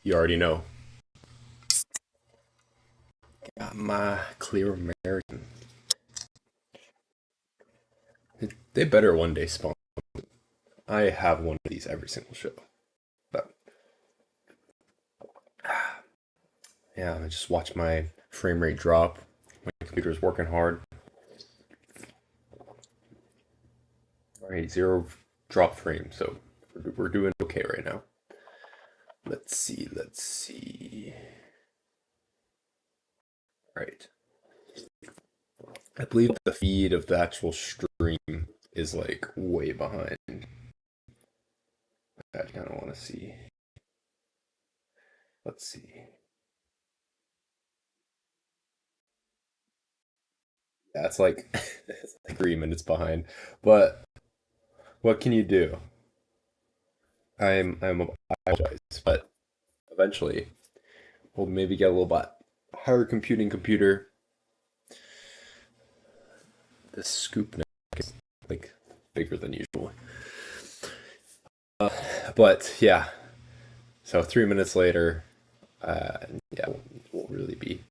You already know. Got my clear American. They better one day spawn. I have one of these every single show. But yeah, I just watch my frame rate drop. My computer's working hard. All right, zero drop frame, so we're doing okay right now. Let's see, let's see. Right. I believe the feed of the actual stream is like way behind. I kind of want to see. Let's see. Yeah, it's like it's like 3 minutes behind. But what can you do? I apologize, but eventually we'll maybe get a little bit higher computing computer. This scoop neck is like bigger than usual. But yeah, so 3 minutes later, yeah, won't really be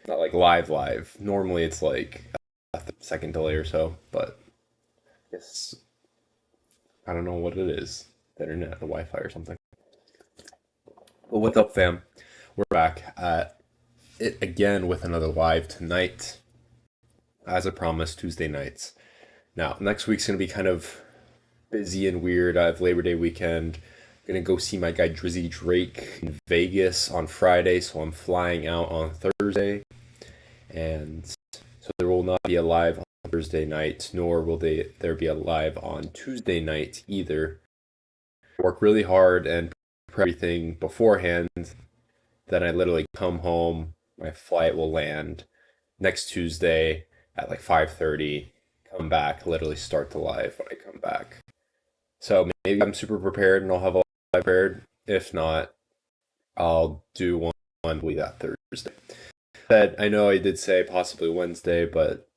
not like live. Normally it's like a second delay or so, but I guess I don't know what it is. The internet, the Wi-Fi or something. But what's up, fam? We're back at it again with another live tonight. As I promised, Tuesday nights. Now, next week's gonna be kind of busy and weird. I have Labor Day weekend. I'm gonna go see my guy Drizzy Drake in Vegas on Friday, so I'm flying out on Thursday. And so there will not be a live on Thursday night, nor will there be a live on Tuesday night either. Work really hard and prep everything beforehand. Then I literally come home. My flight will land next Tuesday at like 5:30. Come back, literally start the live when I come back. So maybe I'm super prepared and I'll have a live prepared. If not, I'll do one that Thursday. That I know I did say possibly Wednesday, but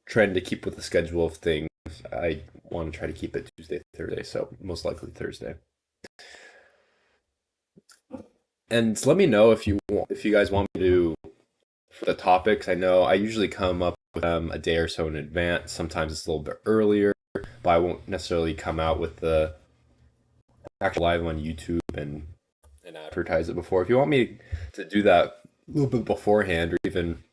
trying to keep with the schedule of things, I want to try to keep it Tuesday, Thursday, so most likely Thursday. And let me know if you guys want me to for the topics. I know I usually come up with them a day or so in advance. Sometimes it's a little bit earlier, but I won't necessarily come out with the actual live on YouTube and advertise it before. If you want me to do that a little bit beforehand, or even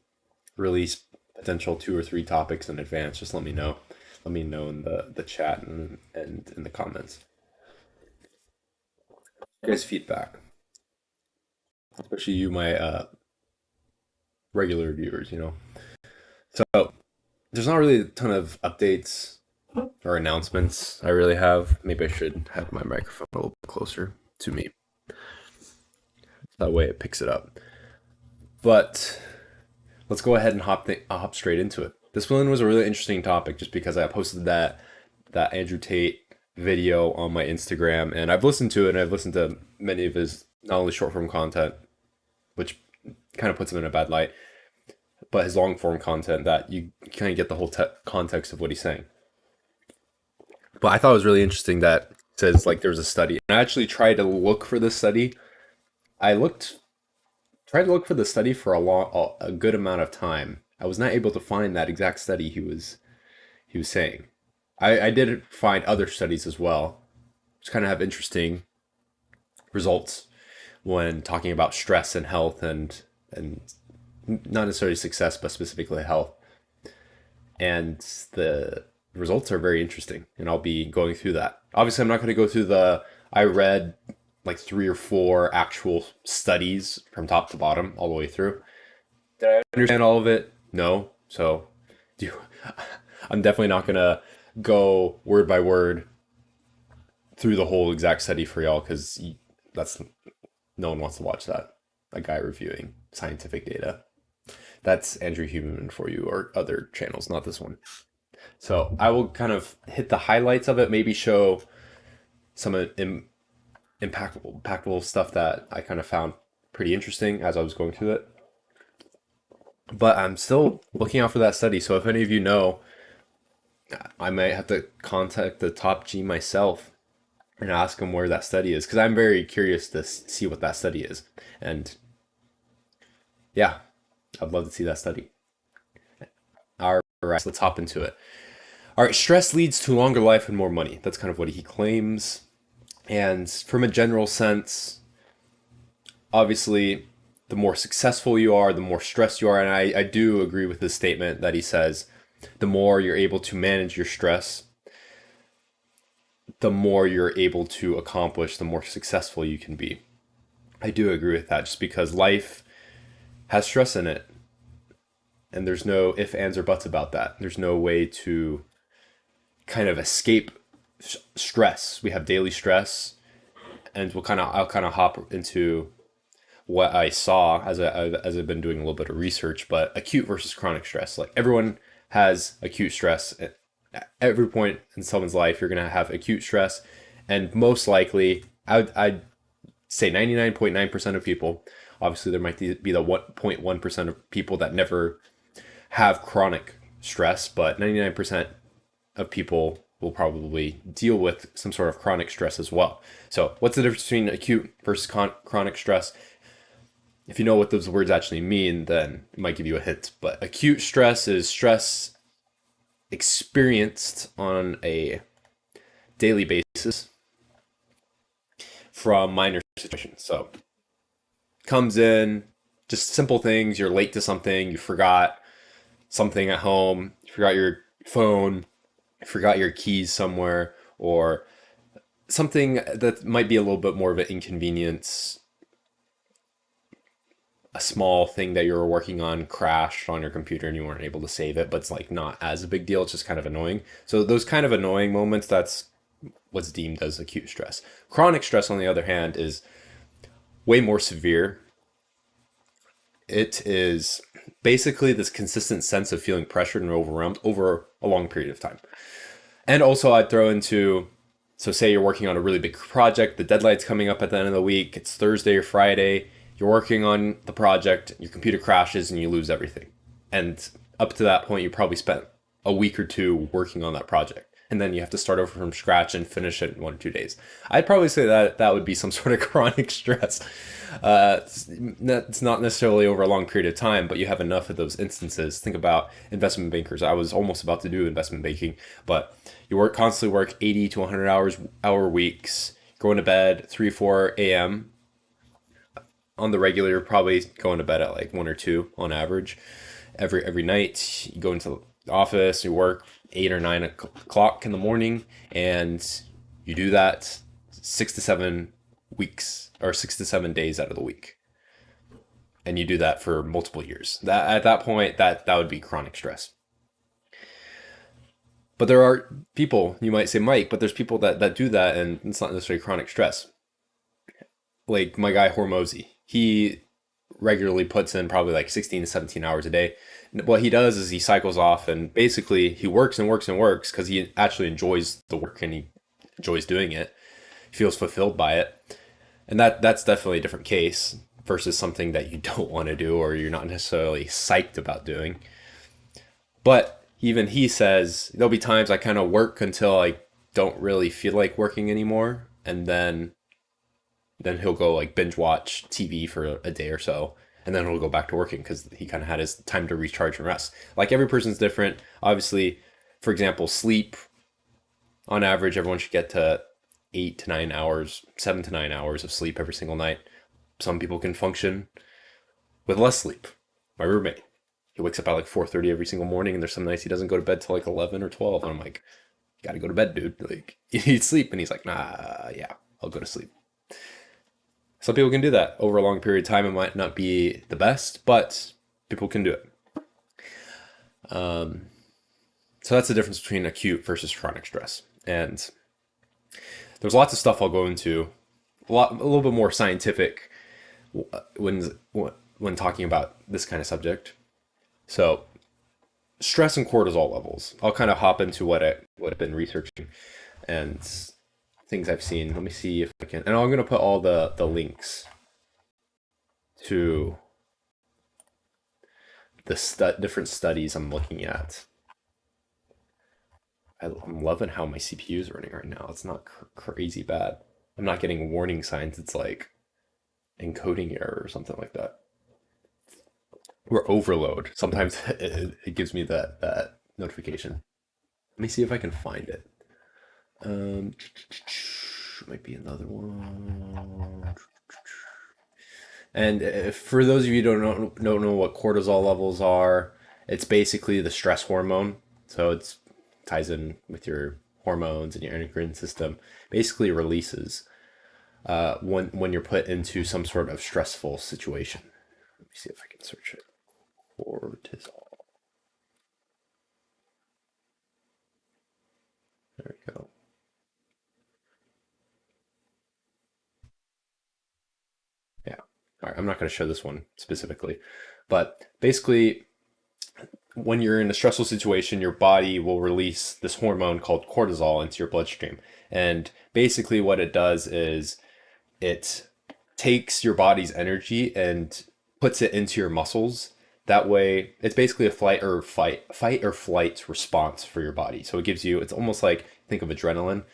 release potential two or three topics in advance, just let me know. Let me know in the chat and in the comments. Guys, feedback, especially you, my regular viewers. So there's not really a ton of updates or announcements I really have. Maybe I should have my microphone a little bit closer to me. That way it picks it up. But let's go ahead and hop straight into it. This one was a really interesting topic just because I posted that Andrew Tate video on my Instagram, and I've listened to it, and I've listened to many of his not only short form content, which kind of puts him in a bad light, but his long form content that you kind of get the whole context of what he's saying. But I thought it was really interesting that it says like there was a study, and I actually tried to look for this study. I looked tried to look for the study for a good amount of time. I was not able to find that exact study he was saying. I did find other studies as well, which kind of have interesting results when talking about stress and health and not necessarily success, but specifically health. And the results are very interesting, and I'll be going through that. Obviously, I'm not going to go through I read like three or four actual studies from top to bottom all the way through. Did I understand all of it? No. So, do I'm definitely not gonna go word by word through the whole exact study for y'all because that's no one wants to watch that. A guy reviewing scientific data. That's Andrew Huberman for you or other channels, not this one. So I will kind of hit the highlights of it, maybe show some impactful stuff that I kind of found pretty interesting as I was going through it. But I'm still looking out for that study. So if any of you know, I might have to contact the top G myself and ask him where that study is because I'm very curious to see what that study is. And yeah, I'd love to see that study. All right, so let's hop into it. All right, stress leads to longer life and more money. That's kind of what he claims. And from a general sense, obviously, the more successful you are, the more stressed you are. And I do agree with his statement that he says the more you're able to manage your stress, the more you're able to accomplish, the more successful you can be. I do agree with that just because life has stress in it. And there's no if, ands, or buts about that. There's no way to kind of escape stress. We have daily stress, and I'll kind of hop into what I saw as I've been doing a little bit of research. But acute versus chronic stress, like everyone has acute stress at every point in someone's life. You're gonna have acute stress, and most likely, I'd say 99.9% of people. Obviously, there might be the 1.1% of people that never have chronic stress, but 99% of people will probably deal with some sort of chronic stress as well. So, what's the difference between acute versus chronic stress? If you know what those words actually mean, then it might give you a hint. But acute stress is stress experienced on a daily basis from minor situations. So, comes in just simple things. You're late to something, you forgot something at home, you forgot your phone, you forgot your keys somewhere, or something that might be a little bit more of an inconvenience. A small thing that you were working on crashed on your computer and you weren't able to save it, but it's like not as a big deal. It's just kind of annoying. So those kind of annoying moments, that's what's deemed as acute stress. Chronic stress, on the other hand, is way more severe. It is basically this consistent sense of feeling pressured and overwhelmed over a long period of time. And also, I'd throw into so say you're working on a really big project, the deadline's coming up at the end of the week, it's Thursday or Friday, you're working on the project, your computer crashes and you lose everything. And up to that point, you probably spent a week or two working on that project. And then you have to start over from scratch and finish it in 1 or 2 days. I'd probably say that that would be some sort of chronic stress. It's not necessarily over a long period of time, but you have enough of those instances. Think about investment bankers. I was almost about to do investment banking, but you constantly work 80 to 100 hour weeks, going to bed 3 4 a.m. On the regular. You're probably going to bed at like 1 or 2 on average every night. You go into the office, you work 8 or 9 o'clock in the morning, and you do that 6 to 7 weeks or 6 to 7 days out of the week, and you do that for multiple years. That at that point, that would be chronic stress. But there are people, you might say, Mike, but there's people that do that and it's not necessarily chronic stress. Like my guy Hormozy, he regularly puts in probably like 16 to 17 hours a day. What he does is he cycles off and basically he works and works and works because he actually enjoys the work and he enjoys doing it. He feels fulfilled by it. And that's definitely a different case versus something that you don't want to do or you're not necessarily psyched about doing. But even he says there'll be times I kind of work until I don't really feel like working anymore, and then he'll go like binge watch TV for a day or so, and then he'll go back to working because he kind of had his time to recharge and rest. Like every person's different. Obviously, for example, sleep on average, everyone should get to 8 to 9 hours, 7 to 9 hours of sleep every single night. Some people can function with less sleep. My roommate, he wakes up at like 4:30 every single morning, and there's some nights he doesn't go to bed till like 11 or 12. And I'm like, you gotta go to bed, dude. Like you need sleep, and he's like, nah, yeah, I'll go to sleep. Some people can do that over a long period of time. It might not be the best, but people can do it. So that's the difference between acute versus chronic stress. And there's lots of stuff I'll go into, a little bit more scientific when when talking about this kind of subject. So stress and cortisol levels. I'll kind of hop into what I've been researching and things I've seen. Let me see if I can, and I'm gonna put all the links to the different studies I'm looking at. I'm loving how my CPU is running right now. It's not crazy bad. I'm not getting warning signs. It's like encoding error or something like that. Or overload. Sometimes it gives me that notification. Let me see if I can find it. Um, might be another one. And if, for those of you who don't know what cortisol levels are, it's basically the stress hormone. So it's ties in with your hormones and your endocrine system. Basically releases when you're put into some sort of stressful situation. Let me see if I can search it. Cortisol. There we go. Yeah. All right. I'm not going to show this one specifically, but basically, when you're in a stressful situation, your body will release this hormone called cortisol into your bloodstream. And basically, what it does is it takes your body's energy and puts it into your muscles. That way, it's basically a fight or flight response for your body. So it gives you, it's almost like, think of adrenaline,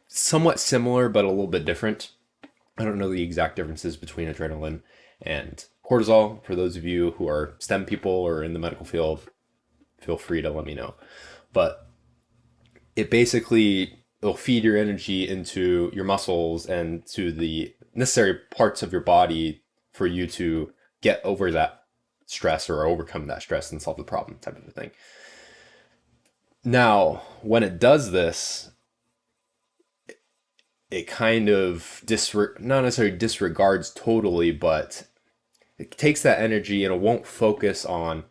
somewhat similar, but a little bit different. I don't know the exact differences between adrenaline and cortisol. For those of you who are STEM people or in the medical field, feel free to let me know. But it basically will feed your energy into your muscles and to the necessary parts of your body for you to get over that stress or overcome that stress and solve the problem, type of a thing. Now, when it does this, it kind of not necessarily disregards totally, but it takes that energy and it won't focus on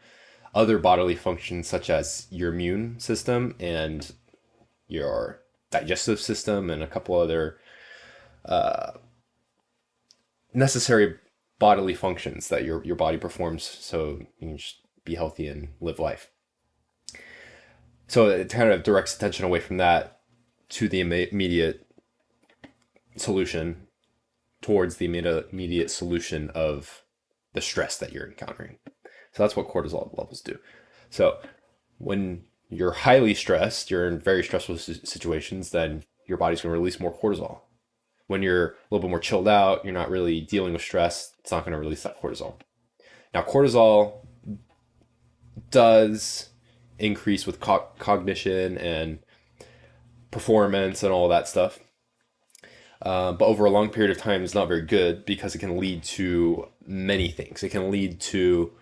other bodily functions such as your immune system and your digestive system and a couple other necessary bodily functions that your body performs so you can just be healthy and live life. So it kind of directs attention away from that to the immediate solution, towards the immediate solution of the stress that you're encountering. So that's what cortisol levels do. So when you're highly stressed, you're in very stressful situations, then your body's going to release more cortisol. When you're a little bit more chilled out, you're not really dealing with stress, it's not going to release that cortisol. Now, cortisol does increase with cognition and performance and all that stuff. But over a long period of time is not very good because it can lead to many things. It can lead to,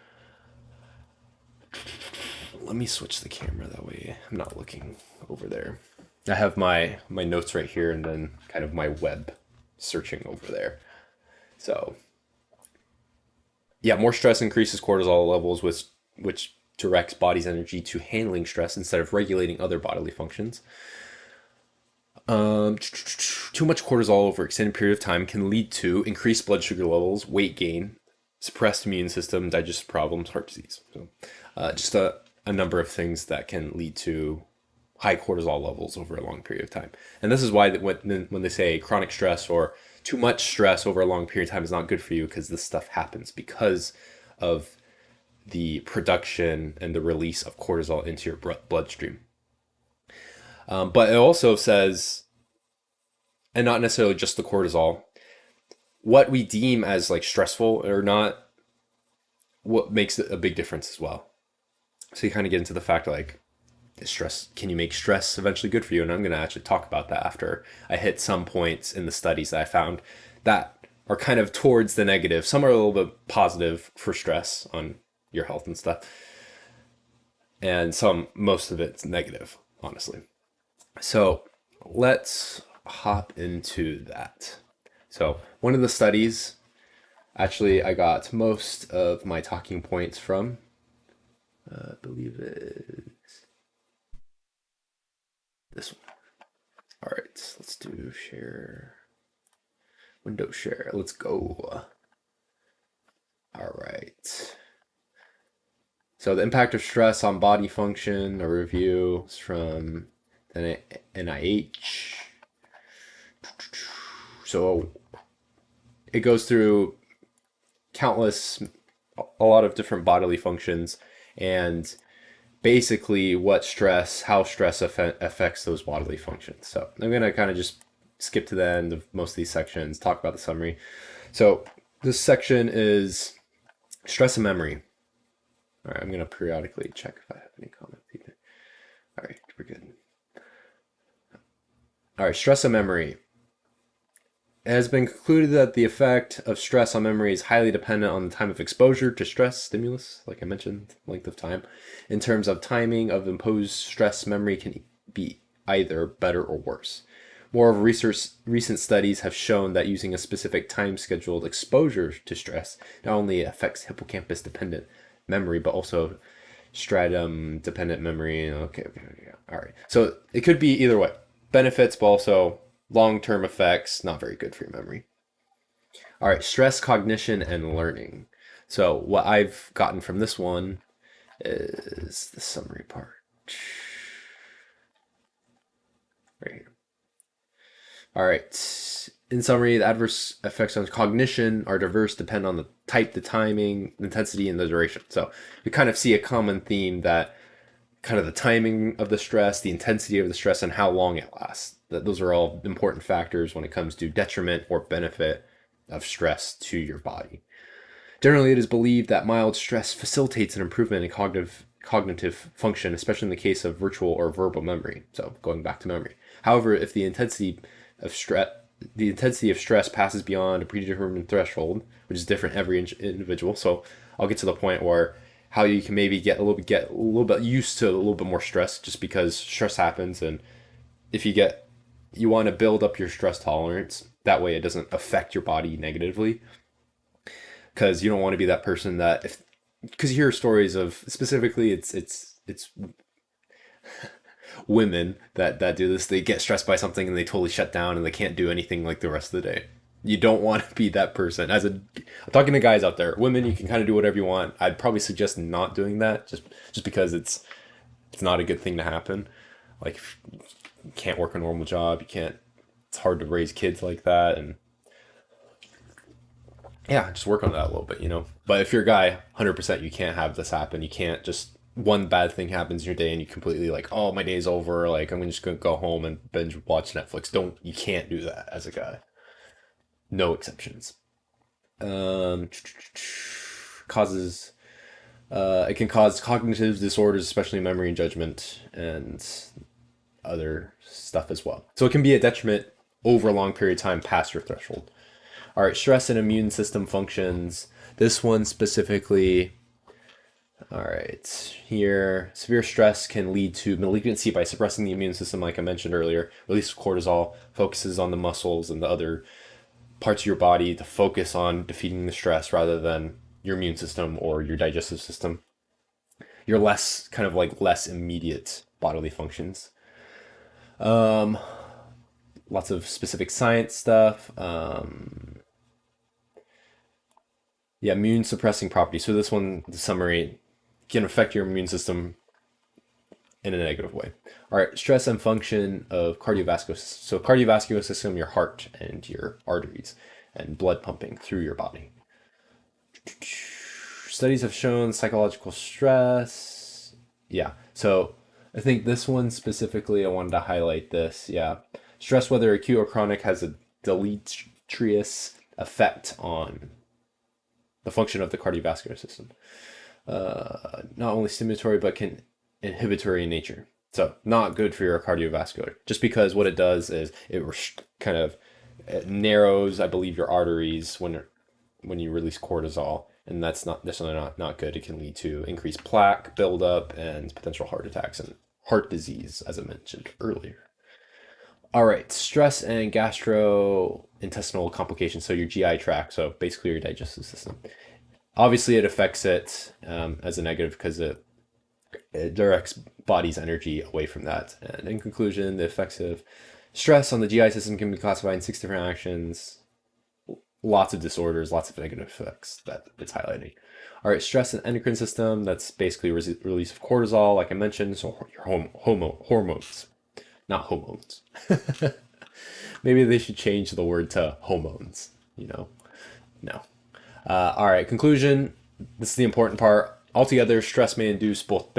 let me switch the camera that way I'm not looking over there. I have my notes right here and then kind of my web searching over there. So yeah, more stress increases cortisol levels, which directs body's energy to handling stress instead of regulating other bodily functions. Too much cortisol over an extended period of time can lead to increased blood sugar levels, weight gain, suppressed immune system, digestive problems, heart disease. So, just a number of things that can lead to high cortisol levels over a long period of time. And this is why when they say chronic stress or too much stress over a long period of time is not good for you, because this stuff happens because of the production and the release of cortisol into your bloodstream. But it also says, and not necessarily just the cortisol, what we deem as like stressful or not, what makes it a big difference as well. So you kind of get into the fact like, is stress, can you make stress eventually good for you? And I'm going to actually talk about that after I hit some points in the studies that I found that are kind of towards the negative. Some are a little bit positive for stress on your health and stuff. And most of it's negative, honestly. So let's hop into that. So one of the studies, actually, I got most of my talking points from, I believe it's this one. All right, let's do share, window share. Let's go. All right. So the impact of stress on body function, a review is from the NIH. So it goes through a lot of different bodily functions, and basically how stress affects those bodily functions. So I'm going to kind of just skip to the end of most of these sections, talk about the summary. So this section is stress and memory. All right, I'm going to periodically check if I have any comments either. All right, we're good. All right, stress and memory. It has been concluded that the effect of stress on memory is highly dependent on the time of exposure to stress stimulus, like I mentioned, length of time. In terms of timing of imposed stress, memory can be either better or worse. Moreover, recent studies have shown that using a specific time-scheduled exposure to stress not only affects hippocampus-dependent memory, but also stratum-dependent memory. Okay. All right. So it could be either way. Benefits, but also long-term effects, not very good for your memory. All right, stress, cognition, and learning. So what I've gotten from this one is the summary part. Right here. All right. In summary, the adverse effects on cognition are diverse, depend on the type, the timing, the intensity, and the duration. So we kind of see a common theme that kind of the timing of the stress, the intensity of the stress, and how long it lasts. Those are all important factors when it comes to detriment or benefit of stress to your body. Generally, it is believed that mild stress facilitates an improvement in cognitive function, especially in the case of virtual or verbal memory. So going back to memory. However, if of stress the intensity of stress passes beyond a predetermined threshold, which is different every individual. So I'll get to the point where how you can maybe get a little bit used to a little bit more stress, just because stress happens, and if you want to build up your stress tolerance, that way it doesn't affect your body negatively, because you don't want to be that person that if because you hear stories of, specifically it's women that do this. They get stressed by something and they totally shut down and they can't do anything like the rest of the day. You don't want to be that person. I'm talking to guys out there. Women, you can kind of do whatever you want. I'd probably suggest not doing that, just because it's not a good thing to happen. Like, if you can't work a normal job, you can't. It's hard to raise kids like that, and yeah, just work on that a little bit, you know. But if you're a guy, 100%, you can't have this happen. You can't just one bad thing happens in your day and you completely like, oh, my day's over. Like, I'm just gonna go home and binge watch Netflix. You can't do that as a guy. No exceptions. Um, causes it can cause cognitive disorders, especially memory and judgment, and other stuff as well. So it can be a detriment over a long period of time past your threshold. All right, stress and immune system functions. This one specifically. All right, here, severe stress can lead to malignancy by suppressing the immune system, like I mentioned earlier. Release of cortisol focuses on the muscles and the other parts of your body to focus on defeating the stress rather than your immune system or your digestive system. You're less immediate bodily functions. Um, Lots of specific science stuff. Yeah, immune suppressing properties. So this one, the summary, can affect your immune system in a negative way. All right, stress and function of cardiovascular. So cardiovascular system, your heart and your arteries and blood pumping through your body. Studies have shown psychological stress. Yeah, so I think this one specifically, I wanted to highlight this. Yeah, stress, whether acute or chronic, has a deleterious effect on the function of the cardiovascular system. Not only stimulatory, but can inhibitory in nature. So not good for your cardiovascular, just because what it does is it narrows, I believe, your arteries when you release cortisol, and that's not necessarily not good. It can lead to increased plaque buildup and potential heart attacks and heart disease, as I mentioned earlier. All right, stress and gastrointestinal complications. So your GI tract, so basically your digestive system. Obviously, it affects it as a negative because it directs body's energy away from that. And in conclusion, the effects of stress on the GI system can be classified in 6 different actions. Lots of disorders, lots of negative effects that it's highlighting. All right, stress and endocrine system. That's basically release of cortisol, like I mentioned. So your hormones, not hormones. Maybe they should change the word to hormones. No. All right, conclusion. This is the important part. Altogether, stress may induce both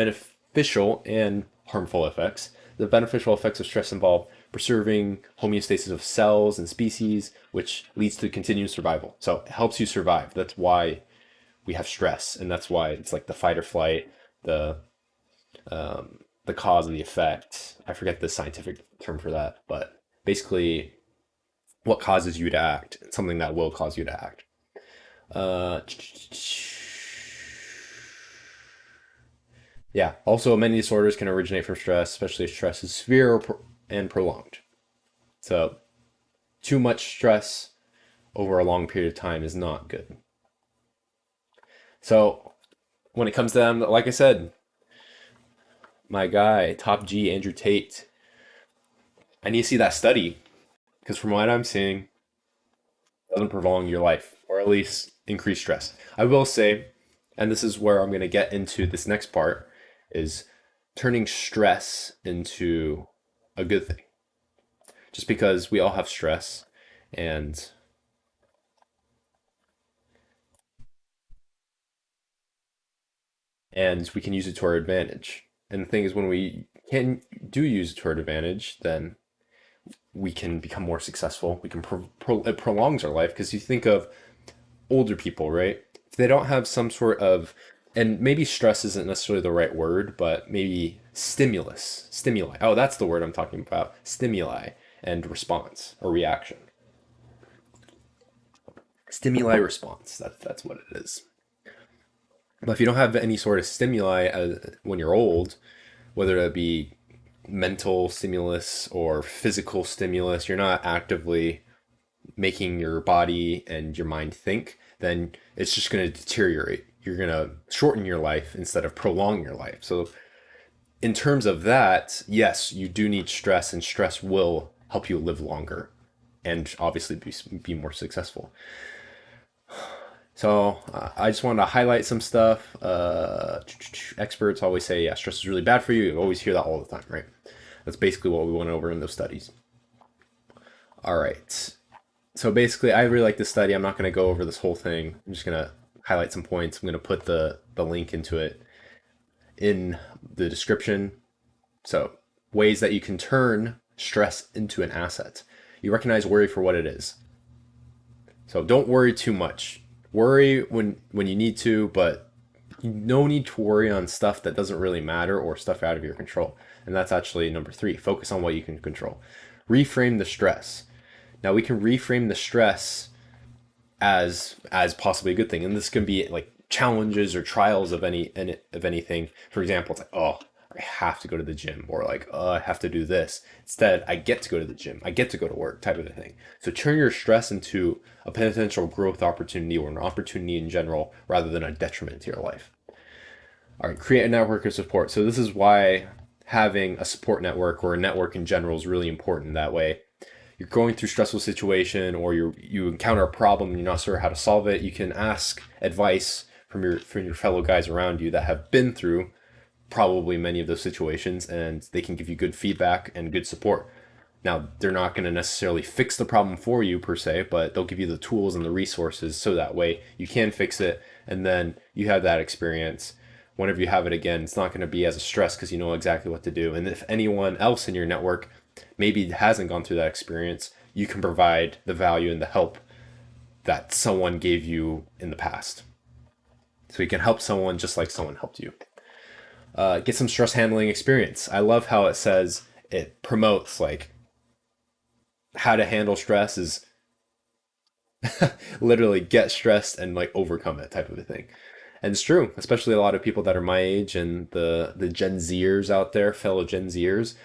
beneficial and harmful effects. The beneficial effects of stress involve preserving homeostasis of cells and species, which leads to continued survival. So it helps you survive. That's why we have stress, and that's why it's like the fight or flight, the the cause and the effect. I forget the scientific term for that, but basically, what causes you to act, something that will cause you to act. Uh, yeah. Also, many disorders can originate from stress, especially if stress is severe and prolonged. So, too much stress over a long period of time is not good. So, when it comes to them, like I said, my guy, Top G, Andrew Tate, I need to see that study because from what I'm seeing, it doesn't prolong your life or at least increase stress. I will say, and this is where I'm going to get into this next part, is turning stress into a good thing. Just because we all have stress and we can use it to our advantage. And the thing is, when we can do use it to our advantage, then we can become more successful. We can it prolongs our life because you think of older people, right? If they don't have some sort of, and maybe stress isn't necessarily the right word, but maybe stimuli. Oh, that's the word I'm talking about. Stimuli and response or reaction. Stimuli response. That's what it is. But if you don't have any sort of stimuli when you're old, whether it be mental stimulus or physical stimulus, you're not actively making your body and your mind think, then it's just going to deteriorate. You're going to shorten your life instead of prolong your life. So, in terms of that, yes, you do need stress, and stress will help you live longer and obviously be more successful. So I just wanted to highlight some stuff. Experts always say, yeah, stress is really bad for you. You always hear that all the time, right? That's basically what we went over in those studies. All right. So basically, I really like this study. I'm not going to go over this whole thing. I'm just going to highlight some points. I'm going to put the link into it in the description. So, ways that you can turn stress into an asset. You recognize worry for what it is. So don't worry too much. Worry when you need to, but no need to worry on stuff that doesn't really matter or stuff out of your control. And that's actually number 3. Focus on what you can control. Reframe the stress. Now we can reframe the stress as possibly a good thing, and this can be like challenges or trials of anything. For example, it's like, oh, I have to go to the gym, or like, oh, I have to do this. Instead, I get to go to the gym, I get to go to work, type of a thing. So turn your stress into a potential growth opportunity or an opportunity in general, rather than a detriment to your life. All right, create a network of support. So this is why having a support network or a network in general is really important. That way, you're going through a stressful situation, or you encounter a problem and you're not sure how to solve it, you can ask advice from your fellow guys around you that have been through probably many of those situations, and they can give you good feedback and good support. Now, they're not going to necessarily fix the problem for you per se, but they'll give you the tools and the resources so that way you can fix it, and then you have that experience. Whenever you have it again, it's not going to be as a stress because you know exactly what to do. And if anyone else in your network maybe hasn't gone through that experience, you can provide the value and the help that someone gave you in the past. So you can help someone just like someone helped you. Get some stress handling experience. I love how it says it promotes like how to handle stress is literally get stressed and like overcome it type of a thing. And it's true, especially a lot of people that are my age and the Gen Zers out there, fellow Gen Zers,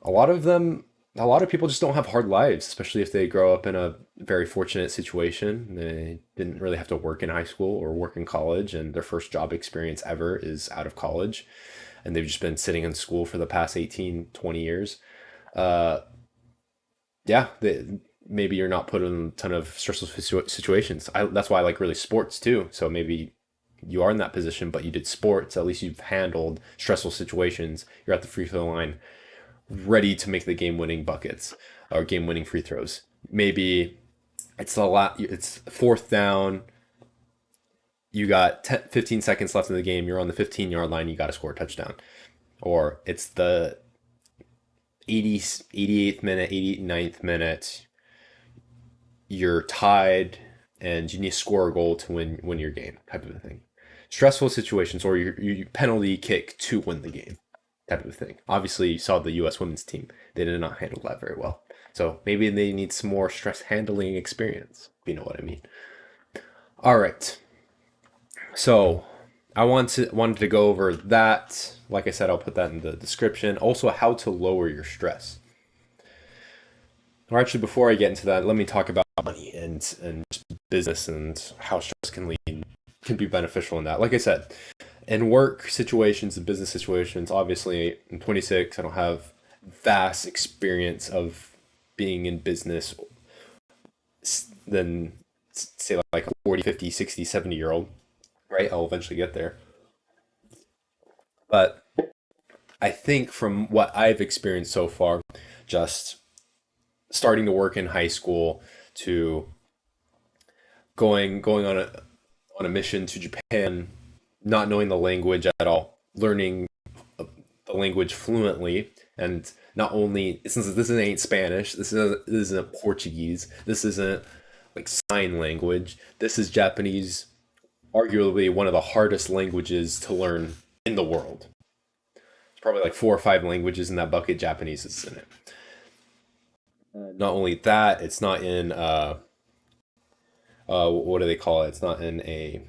a lot of them, a lot of people just don't have hard lives, especially if they grow up in a very fortunate situation. They didn't really have to work in high school or work in college, and their first job experience ever is out of college. And they've just been sitting in school for the past 18, 20 years. Uh, yeah, maybe you're not put in a ton of stressful situations. That's why I like really sports too. So maybe you are in that position, but you did sports. At least you've handled stressful situations. You're at the free throw line ready to make the game winning buckets or game winning free throws. Maybe it's fourth down, you got 10, 15 seconds left in the game, you're on the 15-yard line, you got to score a touchdown. Or it's the 88th minute, 89th minute, you're tied and you need to score a goal to win your game type of a thing. Stressful situations, or you penalty kick to win the game type of thing. Obviously, you saw the U.S. women's team; they did not handle that very well. So maybe they need some more stress handling experience. If you know what I mean. All right. So I wanted to go over that. Like I said, I'll put that in the description. Also, how to lower your stress. Or actually, before I get into that, let me talk about money and business and how stress can be beneficial in that. Like I said, in work situations and business situations, obviously, I'm 26. I don't have vast experience of being in business than say like a 40, 50, 60, 70 year old, right? I'll eventually get there. But I think from what I've experienced so far, just starting to work in high school to going on a mission to Japan, not knowing the language at all, learning the language fluently, and not only since this ain't Spanish, this isn't Portuguese, this isn't like sign language. This is Japanese, arguably one of the hardest languages to learn in the world. It's probably like four or five languages in that bucket. Japanese is in it. Not only that, it's not in what do they call it? It's not in a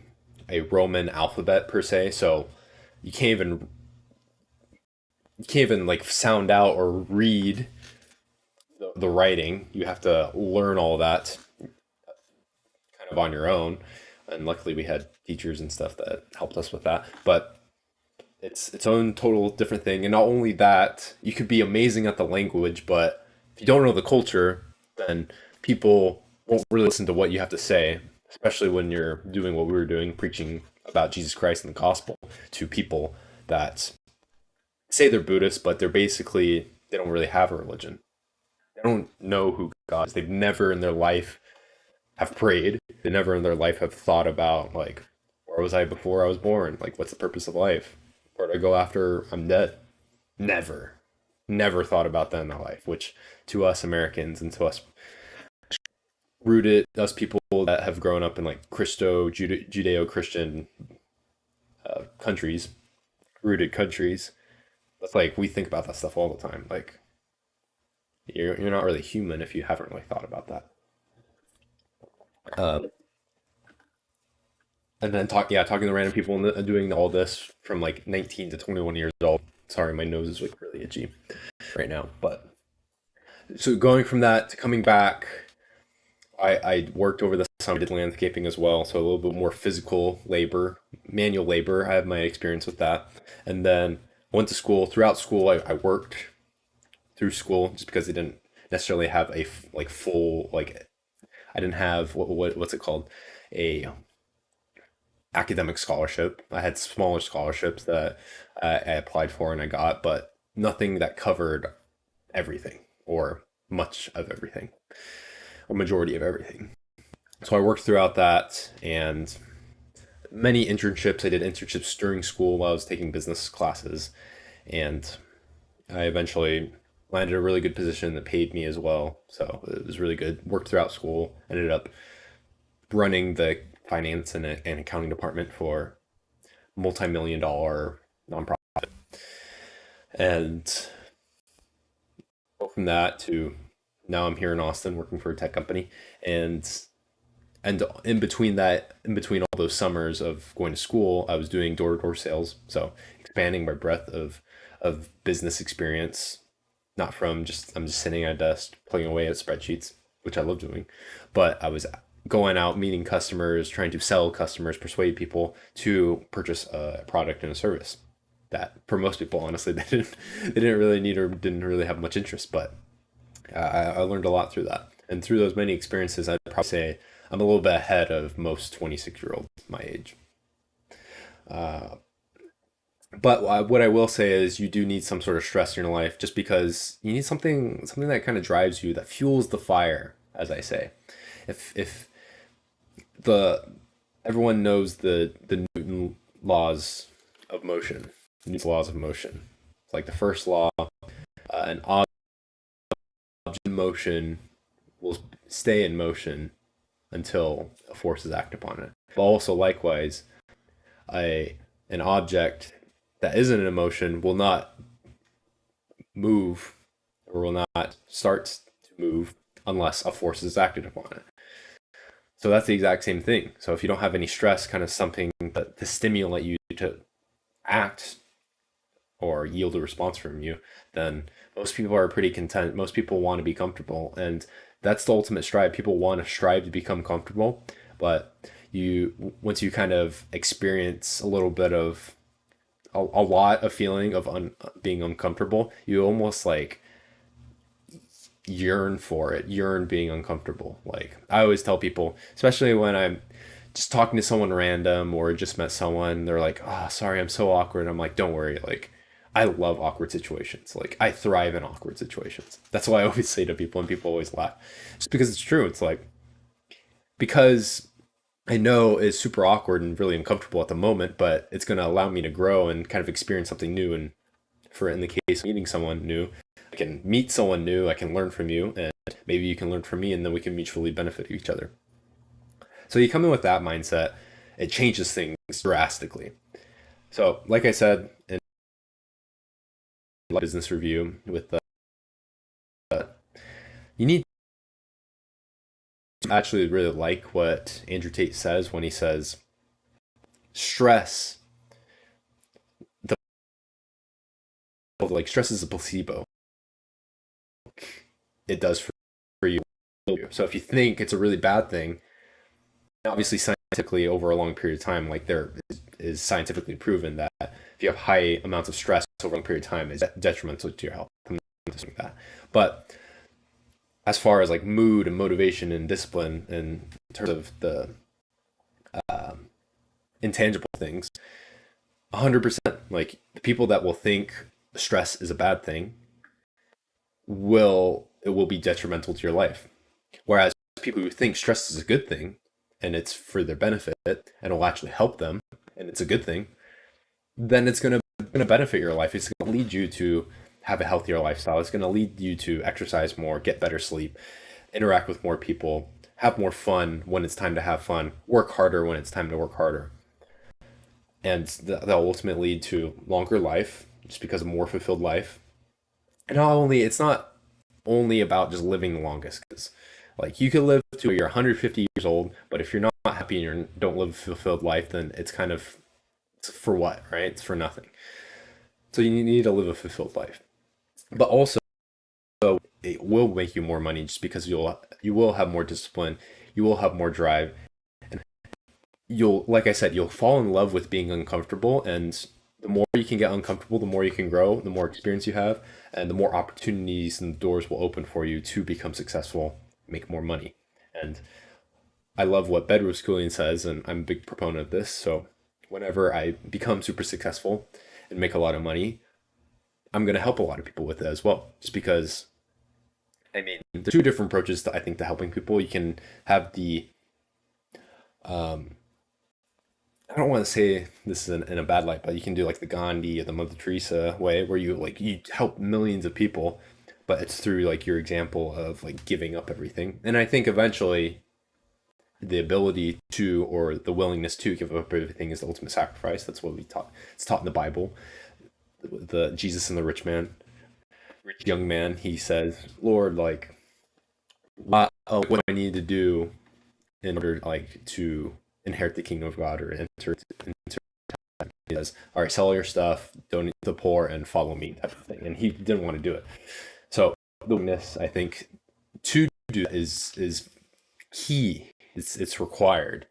Roman alphabet per se, so you can't even you can't even like sound out or read the writing. You have to learn all that kind of on your own. And luckily, we had teachers and stuff that helped us with that. But it's its own total different thing. And not only that, you could be amazing at the language, but if you don't know the culture, then people won't really listen to what you have to say, especially when you're doing what we were doing, preaching about Jesus Christ and the gospel to people that say they're Buddhists, but they don't really have a religion. They don't know who God is. They've never in their life have prayed. They never in their life have thought about like, where was I before I was born? Like, what's the purpose of life? Where do I go after I'm dead? Never, never thought about that in their life. Which to us Americans and to us people that have grown up in like Judeo-Christian countries, rooted countries, that's like we think about that stuff all the time. Like you're not really human if you haven't really thought about that. Uh, and then talking to random people and doing all this from like 19 to 21 years old. Sorry, my nose is like really itchy right now. But so going from that to coming back, I worked over the summer, did landscaping as well, so a little bit more physical labor, manual labor. I have my experience with that, and then went to school. Throughout school, I worked through school just because they didn't necessarily have like full like I didn't have what's it called, a academic scholarship. I had smaller scholarships that I applied for and I got, but nothing that covered everything or much of everything or majority of everything. So I worked throughout that and many internships. I did internships during school while I was taking business classes, and I eventually landed a really good position that paid me as well. So it was really good. Worked throughout school. Ended up running the finance and accounting department for multi-million dollar nonprofit, and go from that to now I'm here in Austin working for a tech company, and in between all those summers of going to school, I was doing door-to-door sales, so expanding my breadth of business experience, not from just I'm just sitting at a desk plugging away at spreadsheets, which I love doing, but I was going out meeting customers, trying to sell customers, persuade people to purchase a product and a service that for most people honestly they didn't really need or didn't really have much interest, but I learned a lot through that. And through those many experiences, I'd probably say I'm a little bit ahead of most 26-year-olds my age. But what I will say is you do need some sort of stress in your life just because you need something that kind of drives you, that fuels the fire, as I say. If the everyone knows the Newton laws of motion. Newton's laws of motion. It's like the first law, an object in motion will stay in motion until a force is acted upon it. But also likewise, a an object that isn't in motion will not move or will not start to move unless a force is acted upon it. So that's the exact same thing. So if you don't have any stress, kind of something to stimulate you to act or yield a response from you, then most people are pretty content. Most people want to be comfortable, and that's the ultimate strive. People want to strive to become comfortable, but you once you kind of experience a little bit of a lot of feeling of being uncomfortable, you almost like yearn for it, yearn being uncomfortable. Like I always tell people, especially when I'm just talking to someone random or just met someone, they're like, "Oh, sorry, I'm so awkward." I'm like, "Don't worry, like I love awkward situations. Like I thrive in awkward situations." That's why I always say to people, and people always laugh. Just because it's true. It's like because I know it's super awkward and really uncomfortable at the moment, but it's going to allow me to grow and kind of experience something new. And for in the case of meeting someone new, I can meet someone new, I can learn from you, and maybe you can learn from me, and then we can mutually benefit each other. So you come in with that mindset, it changes things drastically. So, like I said in business review, with the you need to actually really like what Andrew Tate says when he says stress, the like stress is a placebo. It does for you. So if you think it's a really bad thing, obviously scientifically over a long period of time, like there is scientifically proven that if you have high amounts of stress over a long period of time, is detrimental to your health. I'm not saying that, but as far as like mood and motivation and discipline, in terms of the intangible things, 100%. Like the people that will think stress is a bad thing will be detrimental to your life. Whereas people who think stress is a good thing and it's for their benefit and will actually help them and it's a good thing, then it's gonna benefit your life. It's gonna lead you to have a healthier lifestyle. It's gonna lead you to exercise more, get better sleep, interact with more people, have more fun when it's time to have fun, work harder when it's time to work harder. And that'll ultimately lead to longer life, just because of more fulfilled life. And not only it's not only about just living the longest, because like you could live to you're 150 years old, but if you're not happy and you don't live a fulfilled life, then it's kind of it's for what, right? It's for nothing. So you need to live a fulfilled life, but also it will make you more money just because you will have more discipline, you will have more drive, and you'll like I said, you'll fall in love with being uncomfortable, and the more you can get uncomfortable, the more you can grow, the more experience you have, and the more opportunities and doors will open for you to become successful, make more money. And I love what Bedros Keuilian says, and I'm a big proponent of this. So whenever I become super successful and make a lot of money, I'm going to help a lot of people with it as well. Just because, I mean, there's two different approaches to, I think, to helping people. You can have the um, I don't want to say this in a bad light, but you can do like the Gandhi or the Mother Teresa way, where you help millions of people, but it's through like your example of like giving up everything. And I think eventually the ability to or the willingness to give up everything is the ultimate sacrifice. That's what we taught. It's taught in the Bible. The Jesus and the rich young man. He says, "Lord, like, what do I need to do in order like to inherit the kingdom of God or enter?" He says, "All right, sell your stuff, donate to the poor, and follow me," type of thing. And he didn't want to do it. So the willingness, I think, to do that is key. It's required,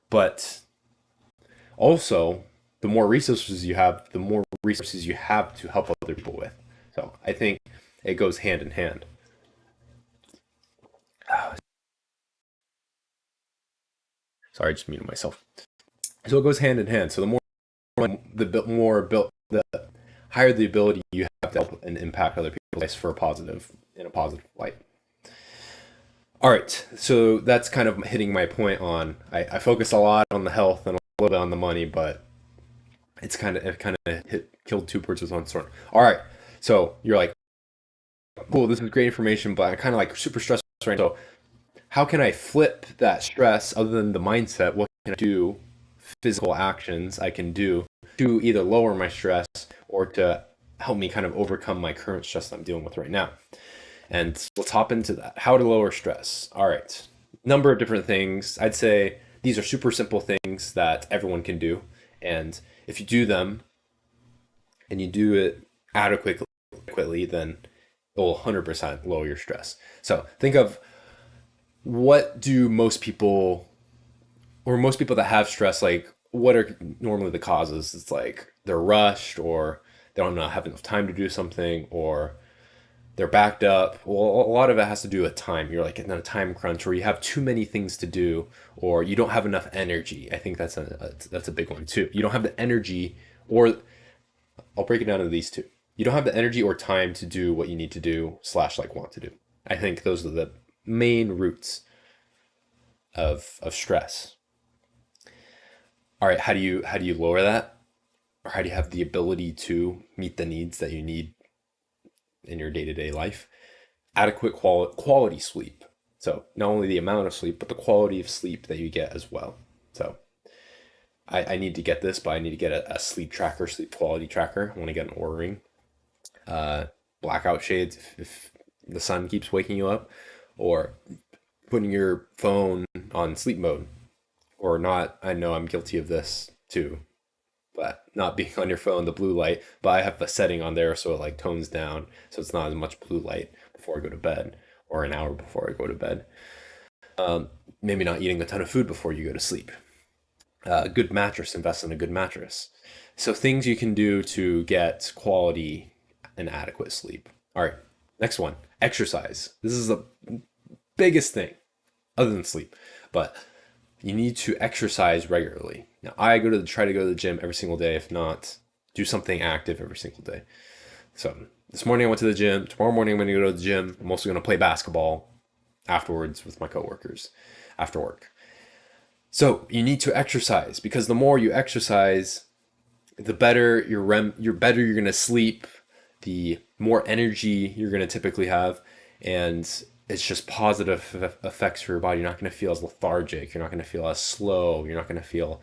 but also the more resources you have, the more resources you have to help other people with. So I think it goes hand in hand. Sorry, I just muted myself. So it goes hand in hand. So the higher the ability you have to help and impact other people's lives for a positive in a positive light. All right, so that's kind of hitting my point on. I focus a lot on the health and a little bit on the money, but it kind of hit killed two birds with one stone. All right, so you're like, cool, this is great information, but I'm kind of like super stressed right now. So how can I flip that stress other than the mindset? What can I do? Physical actions I can do to either lower my stress or to help me kind of overcome my current stress that I'm dealing with right now. And let's hop into that. How to lower stress. All right. Number of different things. I'd say these are super simple things that everyone can do. And if you do them and you do it adequately, then it will 100% lower your stress. So think of what do most people, or most people that have stress, like what are normally the causes? It's like they're rushed or they don't have enough time to do something or they're backed up. Well, a lot of it has to do with time. You're like in a time crunch, or you have too many things to do, or you don't have enough energy. I think that's a big one too. You don't have the energy, or I'll break it down into these two. You don't have the energy or time to do what you need to do slash like want to do. I think those are the main roots of stress. All right, how do you lower that, or how do you have the ability to meet the needs that you need in your day to day life? Adequate quality sleep. So not only the amount of sleep, but the quality of sleep that you get as well. So I need to get this, but I need to get a sleep tracker, sleep quality tracker. I want to get an Oura ring. Uh, Blackout shades if the sun keeps waking you up, or putting your phone on sleep mode, or not. I know I'm guilty of this too, but not being on your phone, the blue light. But I have a setting on there so it like tones down, so it's not as much blue light before I go to bed, or an hour before I go to bed. Maybe not eating a ton of food before you go to sleep. A good mattress, invest in a good mattress. So things you can do to get quality and adequate sleep. All right, next one, exercise. This is the biggest thing other than sleep, but you need to exercise regularly. Now, I try to go to the gym every single day, if not, do something active every single day. So this morning I went to the gym. Tomorrow morning I'm going to go to the gym. I'm also going to play basketball afterwards with my coworkers after work. So you need to exercise because the more you exercise, the better you're going to sleep, the more energy you're going to typically have, and it's just positive effects for your body. You're not going to feel as lethargic. You're not going to feel as slow. You're not going to feel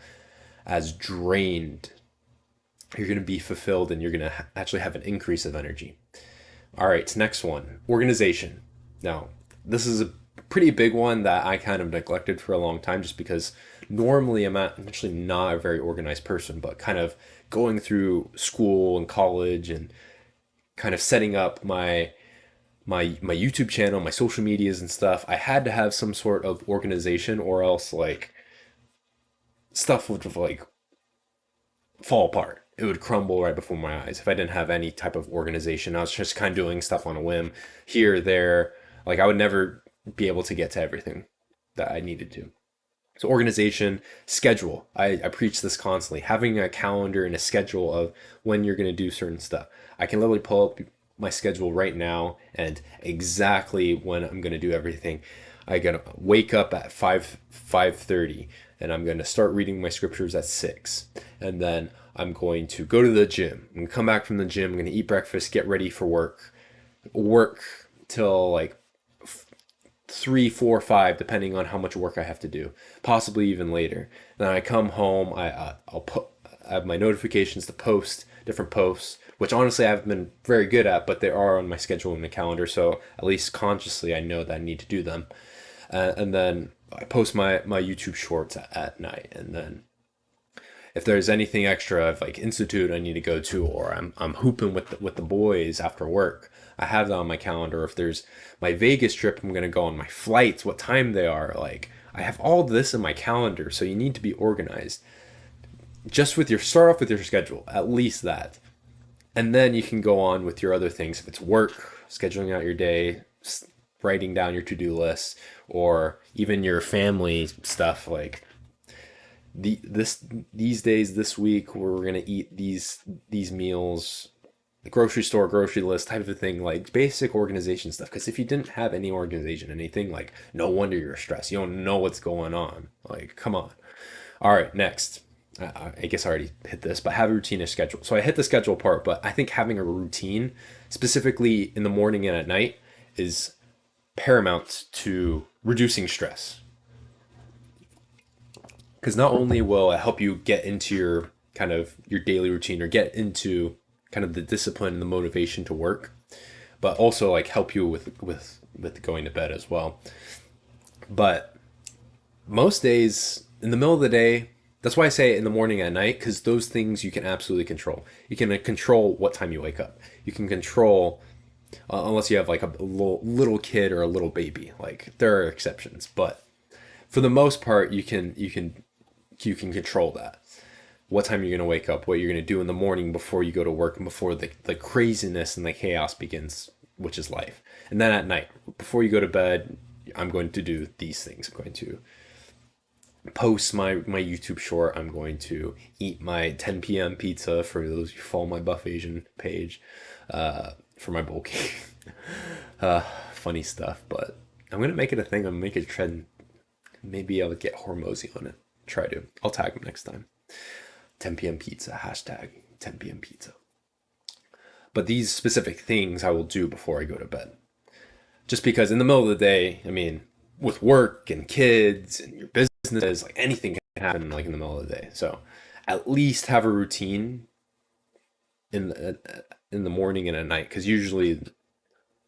as drained. You're going to be fulfilled, and you're going to actually have an increase of energy. All right, next one, organization. Now, this is a pretty big one that I kind of neglected for a long time just because normally I'm actually not a very organized person, but kind of going through school and college and kind of setting up my YouTube channel, my social medias and stuff, I had to have some sort of organization or else like stuff would like fall apart. It would crumble right before my eyes if I didn't have any type of organization. I was just kind of doing stuff on a whim here, there. Like I would never be able to get to everything that I needed to. So organization, schedule. I preach this constantly. Having a calendar and a schedule of when you're going to do certain stuff. I can literally pull up my schedule right now and exactly when I'm going to do everything. I gotta wake up at 5:30 and I'm going to start reading my scriptures at 6. And then I'm going to go to the gym. I'm going to come back from the gym. I'm going to eat breakfast, get ready for work till like 3, 4, 5, depending on how much work I have to do, possibly even later. Then I come home. I have my notifications to post different posts, which honestly I haven't been very good at, but they are on my schedule and the calendar, so at least consciously I know that I need to do them. And then I post my YouTube shorts at night, and then if there's anything extra of like institute I need to go to, or I'm hooping with the boys after work, I have that on my calendar. If there's my Vegas trip, I'm gonna go on my flights, what time they are. Like I have all this in my calendar, so you need to be organized. Just with your start off with your schedule, at least that, and then you can go on with your other things. If it's work, scheduling out your day, writing down your to-do list, or even your family stuff like these days this week we're gonna eat these meals grocery store, grocery list type of thing, like basic organization stuff. Because if you didn't have any organization, anything, like no wonder you're stressed. You don't know what's going on. Like, come on. All right, next. I guess I already hit this, but have a routine and schedule. So I hit the schedule part, but I think having a routine, specifically in the morning and at night, is paramount to reducing stress. Because not only will it help you get into your kind of your daily routine or get into kind of the discipline and the motivation to work, but also like help you with going to bed as well. But most days in the middle of the day, that's why I say in the morning and at night, because those things you can absolutely control. You can control what time you wake up. You can control, unless you have like a little kid or a little baby. Like there are exceptions, but for the most part, you can control that. What time you're going to wake up, what you're going to do in the morning before you go to work and before the craziness and the chaos begins, which is life. And then at night, before you go to bed, I'm going to do these things. I'm going to post my YouTube short. I'm going to eat my 10 p.m. pizza for those who follow my Buff Asian page for my bulking. Funny stuff, but I'm going to make it a thing. I'm going to make it a trend. Maybe I'll get Hormozy on it. Try to. I'll tag him next time. 10 p.m. pizza, hashtag 10 p.m. pizza. But these specific things I will do before I go to bed. Just because in the middle of the day, I mean, with work and kids and your business, like anything can happen like in the middle of the day. So at least have a routine in the morning and at night, because usually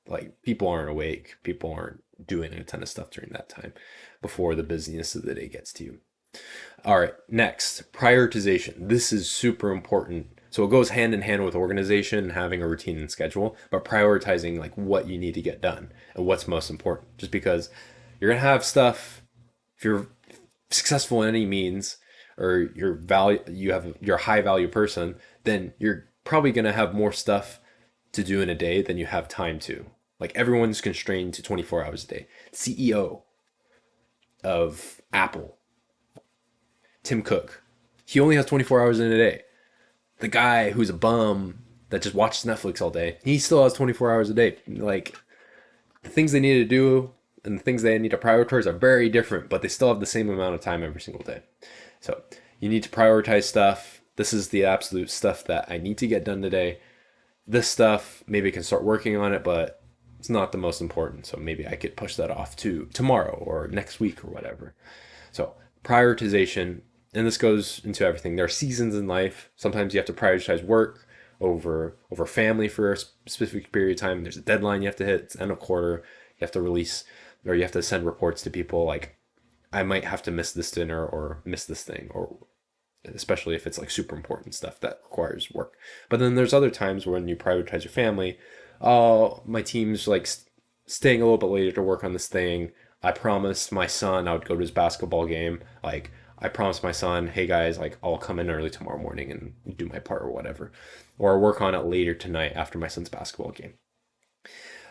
like people aren't awake, people aren't doing a ton of stuff during that time before the busyness of the day gets to you. All right, next, prioritization. This is super important. So it goes hand in hand with organization, having a routine and schedule, but prioritizing like what you need to get done and what's most important. Just because you're gonna have stuff, if you're successful in any means, or you're a high value person, then you're probably gonna have more stuff to do in a day than you have time to. Like everyone's constrained to 24 hours a day. CEO of Apple, Tim Cook, he only has 24 hours in a day. The guy who's a bum that just watches Netflix all day, he still has 24 hours a day. Like the things they need to do and the things they need to prioritize are very different, but they still have the same amount of time every single day. So you need to prioritize stuff. This is the absolute stuff that I need to get done today. This stuff, maybe I can start working on it, but it's not the most important. So maybe I could push that off to tomorrow or next week or whatever. So prioritization, and this goes into everything. There are seasons in life. Sometimes you have to prioritize work over family for a specific period of time. There's a deadline you have to hit. It's end of quarter. You have to release, or you have to send reports to people like, I might have to miss this dinner or miss this thing, or especially if it's like super important stuff that requires work. But then there's other times when you prioritize your family. Oh, my team's like staying a little bit later to work on this thing. I promised my son I would go to his basketball game. Like I promised my son, hey guys, like I'll come in early tomorrow morning and do my part or whatever, or work on it later tonight after my son's basketball game.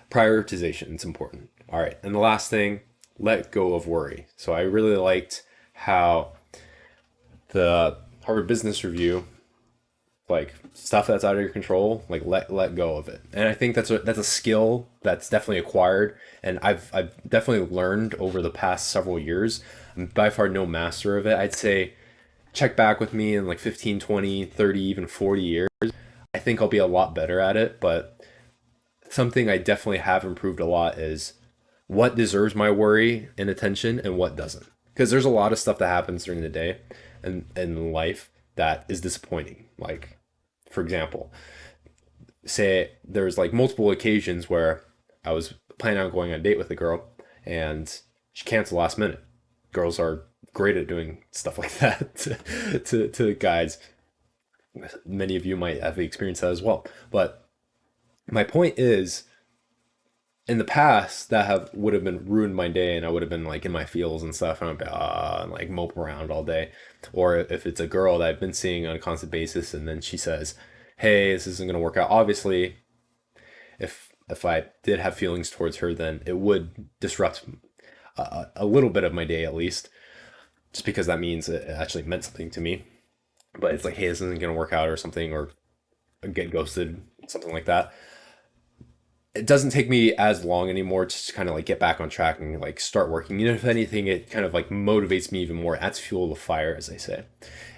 Prioritization, it's important. All right, and the last thing, let go of worry. So I really liked how the Harvard Business Review, like stuff that's out of your control, like let go of it. And I think that's a skill that's definitely acquired, and I've definitely learned over the past several years. I'm by far no master of it. I'd say check back with me in like 15, 20, 30, even 40 years. I think I'll be a lot better at it, but something I definitely have improved a lot is what deserves my worry and attention and what doesn't. Because there's a lot of stuff that happens during the day and in life that is disappointing. Like, for example, say there's like multiple occasions where I was planning on going on a date with a girl and she canceled last minute. Girls are great at doing stuff like that to guys. Many of you might have experienced that as well. But my point is, in the past, that have would have been ruined my day, and I would have been like in my feels and stuff, and I'd be and like mope around all day. Or if it's a girl that I've been seeing on a constant basis, and then she says, "Hey, this isn't gonna work out." Obviously, if I did have feelings towards her, then it would disrupt a little bit of my day at least, just because that means it actually meant something to me. But it's like, hey, this isn't gonna work out or something, or get ghosted, something like that. It doesn't take me as long anymore to just kind of like get back on track and like start working. You know, if anything, it kind of like motivates me even more. It adds fuel to the fire, as they say.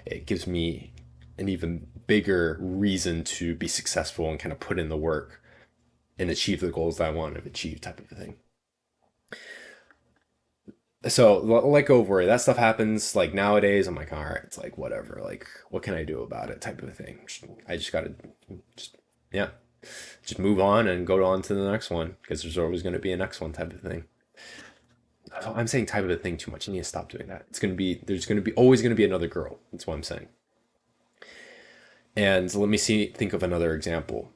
It gives me an even bigger reason to be successful and kind of put in the work and achieve the goals that I want to achieve, type of a thing. So let go of worry. That stuff happens like nowadays. I'm like, all right, it's like whatever. Like, what can I do about it? Type of a thing. I just gotta, just yeah, just move on and go on to the next one because there's always going to be a next one, type of thing. I'm saying type of a thing too much. I need to stop doing that. It's gonna be there's gonna be always gonna be another girl. That's what I'm saying. And let me see. Think of another example.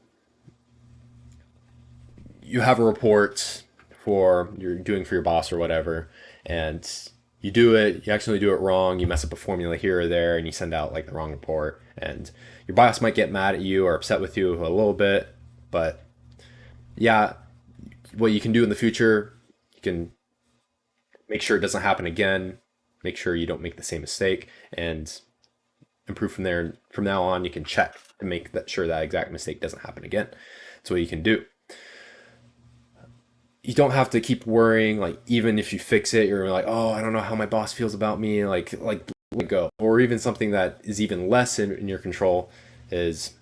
You have a report for you're doing for your boss or whatever, and you do it, you actually do it wrong, you mess up a formula here or there, and you send out like the wrong report, and your boss might get mad at you or upset with you a little bit, but yeah, what you can do in the future, you can make sure it doesn't happen again, make sure you don't make the same mistake, and improve from there. From now on, you can check to make that sure that exact mistake doesn't happen again. That's what you can do. You don't have to keep worrying. Like even if you fix it, you're like, oh, I don't know how my boss feels about me. Like let go. Or even something that is even less in your control is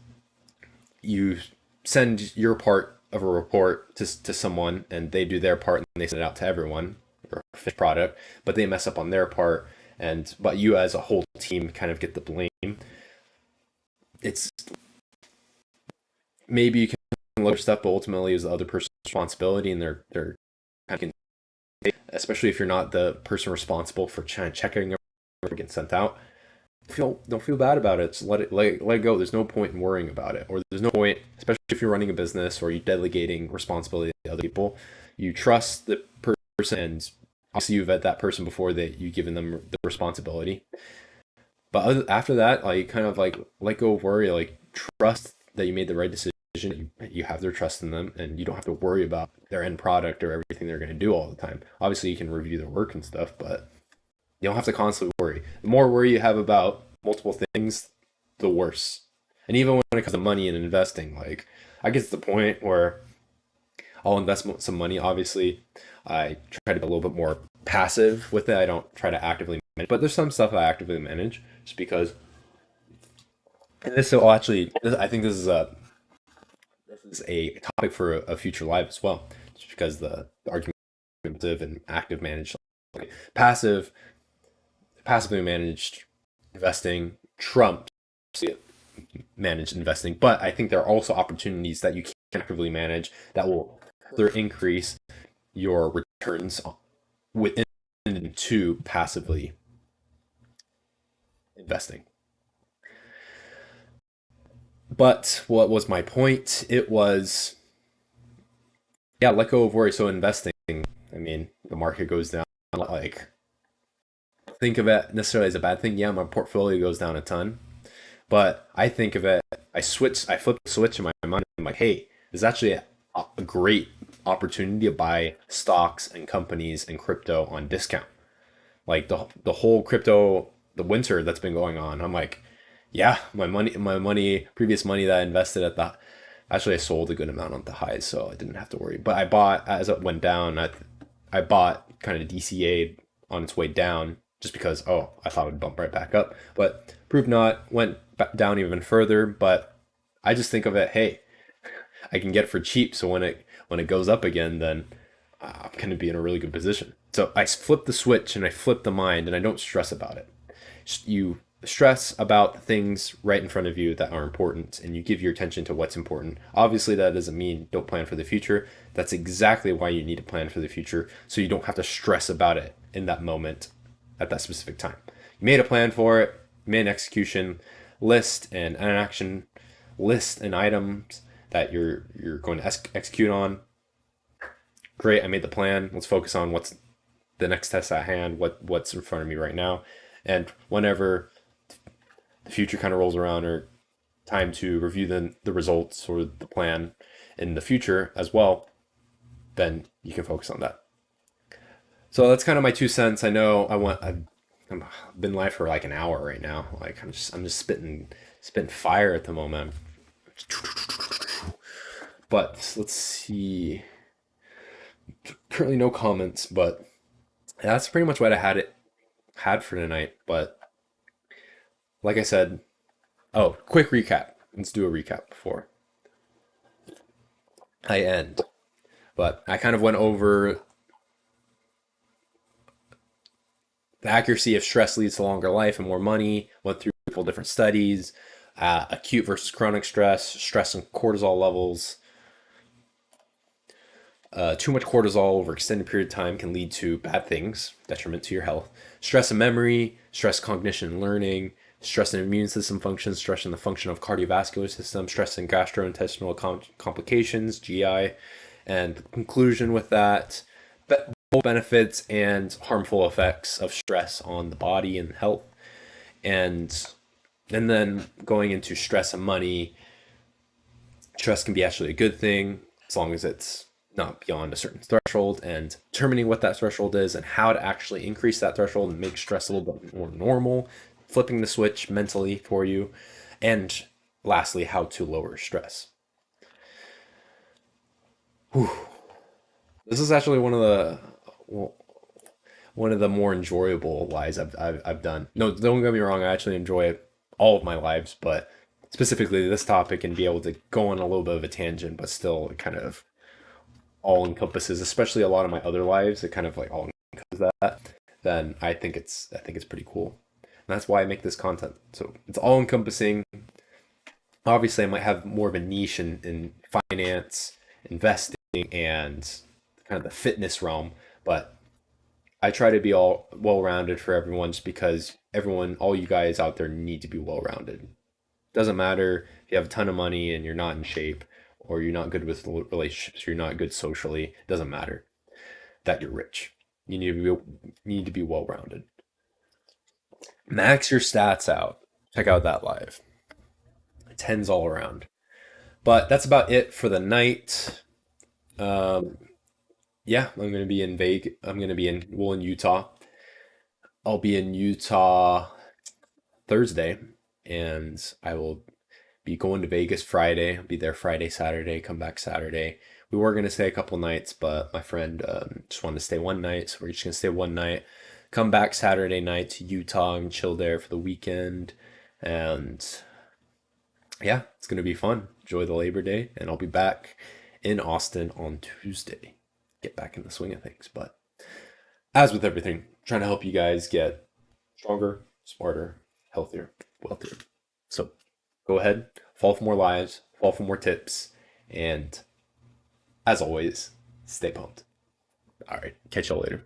you send your part of a report to someone and they do their part and they send it out to everyone or a finished product, but they mess up on their part and but you as a whole team kind of get the blame. It's maybe you can look at stuff, but ultimately is the other person's responsibility and they're kind of especially if you're not the person responsible for checking or getting sent out. Don't feel bad about it. Just let it go. There's no point in worrying about it, or there's no point, especially if you're running a business or you're delegating responsibility to other people. You trust the person, and obviously you vet that person before that you given them the responsibility. But after that, like kind of like let go of worry. Like trust that you made the right decision. You have their trust in them, and you don't have to worry about their end product or everything they're going to do all the time. Obviously, you can review their work and stuff, but you don't have to constantly worry. The more worry you have about multiple things, the worse. And even when it comes to money and investing, like I get to the point where I'll invest some money. Obviously, I try to be a little bit more passive with it. I don't try to actively manage, but there's some stuff I actively manage just because. And this will actually, I think this is a topic for a future live as well, just because the argument and active managed, like passive, passively managed investing trumps managed investing. But I think there are also opportunities that you can actively manage that will further increase your returns within to passively investing. But what was my point? It was, yeah, let go of worry. So investing, I mean, the market goes down. Like, think of it necessarily as a bad thing. Yeah, my portfolio goes down a ton. But I think of it, I flip the switch in my mind. I'm like, hey, there's actually a great opportunity to buy stocks and companies and crypto on discount. Like the whole crypto, the winter that's been going on. I'm like, yeah, previous money that I invested at the, actually I sold a good amount on the highs, so I didn't have to worry. But I bought as it went down. I bought kind of DCA'd on its way down just because I thought it would bump right back up, but proved not. Went down even further. But I just think of it, hey, I can get it for cheap. So when it goes up again, then I'm going to be in a really good position. So I flip the switch and I flip the mind and I don't stress about it. You stress about things right in front of you that are important and you give your attention to what's important. Obviously, that doesn't mean don't plan for the future. That's exactly why you need to plan for the future so you don't have to stress about it in that moment at that specific time. You made a plan for it, you made an execution list and an action list and items that you're going to execute on. Great, I made the plan. Let's focus on what's the next test at hand, what's in front of me right now. And whenever the future kind of rolls around or time to review the results or the plan in the future as well, then you can focus on that. So that's kind of my 2 cents. I know I've been live for like an hour right now. Like I'm just spitting fire at the moment. But let's see. Currently no comments, but that's pretty much what I had for tonight. But like I said, oh, quick recap. Let's do a recap before I end. But I kind of went over the accuracy of stress leads to longer life and more money, went through a couple different studies, acute versus chronic stress, stress and cortisol levels. Too much cortisol over extended period of time can lead to bad things, detriment to your health. Stress and memory, stress cognition and learning, stress and immune system function, stress and the function of cardiovascular system, stress and gastrointestinal complications, GI, and conclusion with that, both benefits and harmful effects of stress on the body and health, and then going into stress and money. Stress can be actually a good thing as long as it's not beyond a certain threshold, and determining what that threshold is and how to actually increase that threshold and make stress a little bit more normal, flipping the switch mentally for you, and lastly, how to lower stress. Whew. This is actually well, one of the more enjoyable lives I've done. No, don't get me wrong. I actually enjoy all of my lives, but specifically this topic and be able to go on a little bit of a tangent, but still kind of all encompasses, especially a lot of my other lives. It kind of like all encompasses that. Then I think it's pretty cool. And that's why I make this content. So it's all encompassing. Obviously, I might have more of a niche in finance, investing, and kind of the fitness realm, but I try to be all well rounded for everyone just because everyone, all you guys out there need to be well rounded. Doesn't matter if you have a ton of money and you're not in shape or you're not good with relationships, you're not good socially. Doesn't matter that you're rich. You need to be well rounded. Max your stats out. Check out that live. Tens all around. But that's about it for the night. Um, yeah, I'm gonna be in Vegas. I'm gonna be in Utah. I'll be in Utah Thursday, and I will be going to Vegas Friday. I'll be there Friday, Saturday, come back Saturday. We were going to stay a couple nights, but my friend just wanted to stay one night. So we're just going to stay one night, come back Saturday night to Utah and chill there for the weekend. And yeah, it's going to be fun. Enjoy the Labor Day. And I'll be back in Austin on Tuesday. Get back in the swing of things. But as with everything, trying to help you guys get stronger, smarter, healthier, wealthier. So go ahead, fall for more lives, fall for more tips, and as always, stay pumped. All right, catch y'all later.